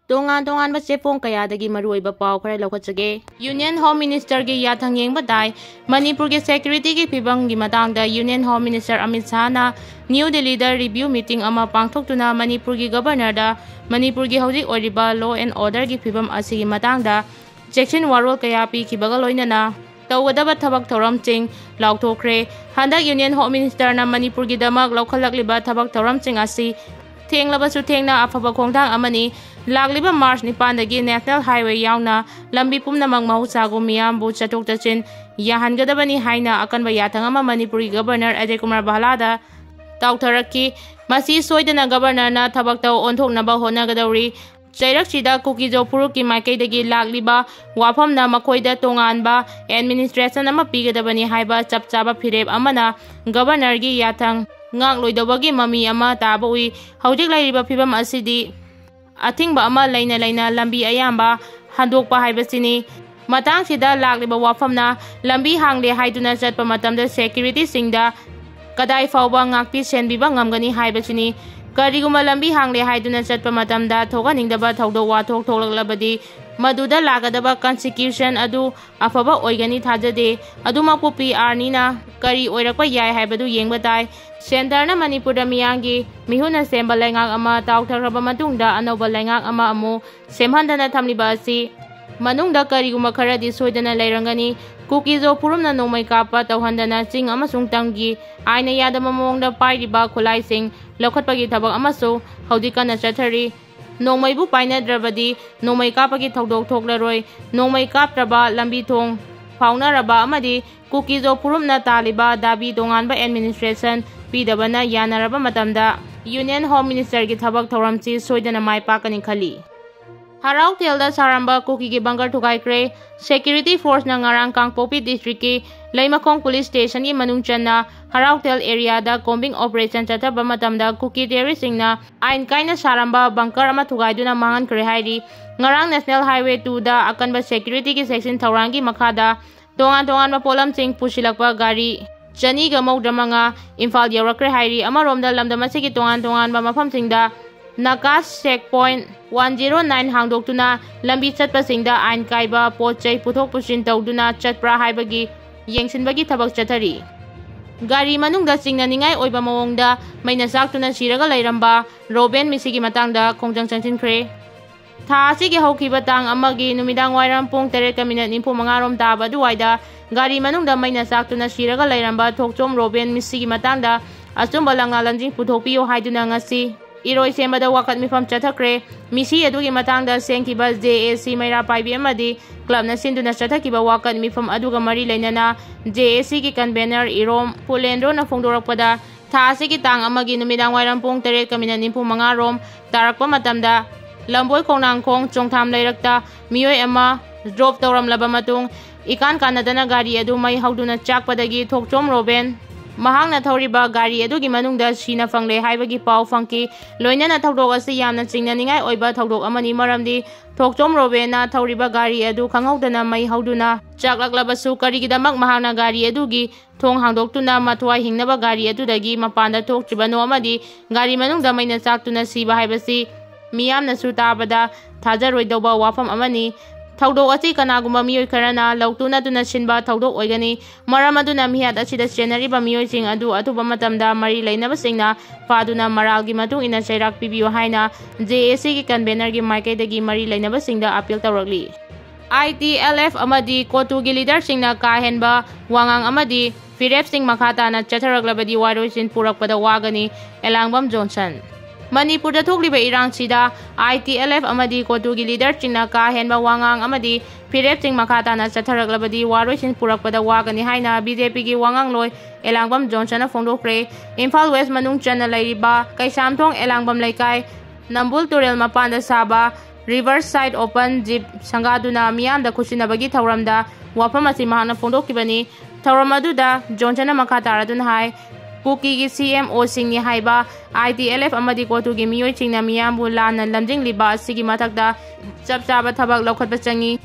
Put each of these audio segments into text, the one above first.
Tongan chepong kayadagi maruoiba pau khare lawkhatjage. Union Home Minister gi yathang yengba dai Manipur gi security gi phibam gi matangda Union Home Minister Amit Shah na New Delhi da review meeting ama pangthoktuna Manipur gi governor da Manipur gi hauji oriba law and order gi phibam asigi matangda section warol kaya pi khibaga loinana tawgadaba thabak thoram ching laukthokre. Handak Union Home Minister na Manipur gi damak laukhalakliba thabak thoram ching asi thenglabasu thengna afaba khongthang amani lagliba March 9 dagi National Highway yauna lambi pumnamang mahusago miyambu chatok tachin yahangadabani haina akanba yathang ama Manipuri Governor Ajay Kumar Bahlada tautharaki masi soidana governor na thabak taw onthoknaba honagadauri. Chairakchida Kuki Purukki maikaidagi lagliba wafamna makoida tonganba administration ama pigadabani haiba chapchaba phirep amana governor gi yathang ngakloidabagi mami ama taba ui. Haudik lairiba phibam asidi athingba ama laina lambi ayamba handokpa haibasini. Matangsida lagliba wafamna lambi hangle haiduna chatpa matamda security singda kadai fauba ngakpi senbiba ngamgani haibasini. Kariguma lambi hangle haiduna chatpa matamda thoganingdaba thawdo wathok tholaklabadi maduda lagadaba consecution adu afaba oigani thajade adumakpu PR nina kari oirakpa yai haibadu yengba tai. Center na Manipur da miyangi mihuna semba lengak ama taukthakhraba matungda anoba lengak ama amu semhandana thamliba asi manungda kariguma kharadi soidana leirangani. Kuki purumna nomai kapa tawhandana ching amasung tanggi aina yadama mongda pairiba khulaising lokhatpagi thabak amasu haudikana chathari. Nomaibu painadrabadi nomai kapagi thawdok thoklaroi nomai kaptraba lambi thong faunaraba amadi Kuki purumna taliba dabi donganba administration pidabana yanaraba matamda Union Home Minister gi thabak thoramchi soidana mai pakani khali. Harau telda saramba Kuki gi bangar thugaikhre security force na ngarang Kangpopi district ki Laimakong police station gi manung channa Harau tel area da combing operation chathaba matamda Kuki terrorist singna ain kaina saramba banker ama thugaiduna mangan khre hairi. Ngarang National Highway 2 da akanba security ki section thaurangi makhada tongan ma polam sing pusilakpa gari chani ga maudramanga Imphal yawrakre hairi. Amaromda lamdamasigi tongan ba mafam singda Nakas checkpoint 109 hangdoktuna lambi chatpa singda ain kaiba pochai puthok pusin tawduna chatpra haibagi yengsinbagi thabak chathari. Gari manungda singna ningai oiba mawongda maina saktuna siraga lairamba Roben misigi matangda khongjang changchinkhre. Tha asigi haukiba tang amagi numidang wairam pung 3:45 rom taba duwaida gari manungda maina saktuna siraga lairamba thokchom Roben misigi matangda achumba langa lanjing puthokpiyo haiduna ngasi iroi sembada wakat mifam chatkhre. Misi adugi matangda sengkiba JAC maira paibi amadi club na sinduna chathakiba wakat mifam aduga mari lainana JAC ki convener Irom Pulendro na phongdorakpada tha asigi tang amagi numidang wairam pung 3:45 rom tarakpa matamda lamboi khongnangkhong chongtham leirakta miyoi ama drop tawramlaba matung ikan kanadana gari adu mai hauduna chakpadagi thokchom Roben mahangna thoriba gari adugi manungda sina fangle haibagi pau fangki loinana thawdok asi yamna chingnaningai oiba thawdok amani maramdi thokchom Roben na thoriba gari adu khanghaudana mai hauduna chaklaklabasu karigidamak mahangna gari adugi thong hangdoktuna mathwai hingnaba gari adudagi mapanda thoktribano amadi gari manungda maina chaktuna siba haibasi miyamna su tabada thajaroidauba wafam amani. Thawdok asi kanagumba miyoi kharana lautuna tuna sinba thawdok oigani maram aduna mihat asida chenariba miyoi sing adu atuba matamda mari lainaba singna faduna maralgi matung ina chairak pibiyo haina JAC gi convener gi maikaidagi mari lainaba singda appeal tawrakli. ITLF amadi kotu gi leader singna ka henba wangang amadi phirep sing makhata na chatharaklabadi waroisin purakpada wagani Elangbam Johnson. Manipur da thokliba irang sida ITLF amadi kotu gi leader chingna ka henba wangang amadi phirep sing makhata na chatharaklabadi waroisin purakpada wagani haina BJP gi wangang loi Elangbam Johnson na phongdokhre. Imphal West manung chana lairiba Kaisamthong Elangbam laikai Nambul Turel mapanda saba Riverside Open Jeep sangaduna miyamda khusinabagi thawramda wafam asi mahana phongdokkibani. Thawram aduda Johnson na makhata araduna hai Kuki gi CMO singni haiba ITLF amadi kotu gi miyoi chingna miyambu lana lamjing liba asigi mathakda chapchaba thabak lokhatpa changi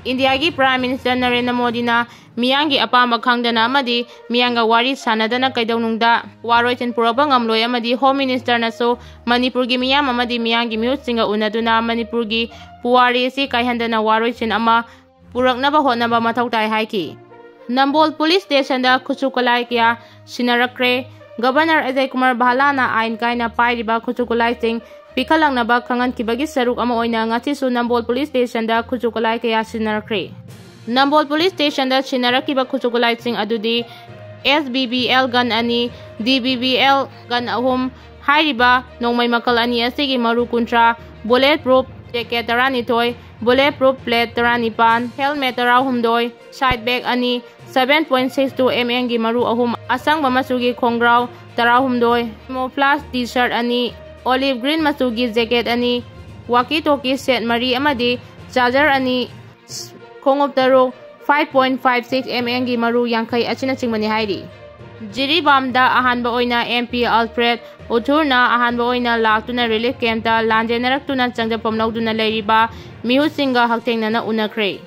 Indiagi Prime Minister Narendra Modina miyangi apama khangdana amadi miyanga wari sanadana kaidaunungda waroisin purakpa ngamloi amadi Home Minister naso Manipurgi miyam amadi miyangi mihutsinga unaduna Manipurgi puwari si kaihandana waroisin ama puraknaba hotnaba mathau tai haiki. Nambol Police Station da khuchukalai kya sinarakhre. Governor Ajay Kumar Bahalana ain kaina pairiba khuchukalai sing pikhalangnaba khangankibagi saruk ama oina ngasisu Nambol Police Station da khuchukalai kya sinarakhre. Nambol Police Station da sinarakiba khuchukalai sing adudi SBBL gun ani DBBL gun ahum hairiba nongmai makal ani asigi maru kuntra bulletproof jacket tarani toy bulletproof plate tarani pan helmet tarahumdoi side bag ani 7.62 mm gi maru ahum asang masugi khongrau tarahumdoi camouflage t-shirt ani olive green masugi jacket ani walkie talkie set mari amadi charger ani khongup taruk 5.56 mm gi maru yankai achina chingmani hairi. Jiribamda ahanba oina MP Alfred Arthur na ahanba oina laktuna relief camp da lanjenarak tuna changda pamlauduna leiriba mihusinga haktengnana unakhre.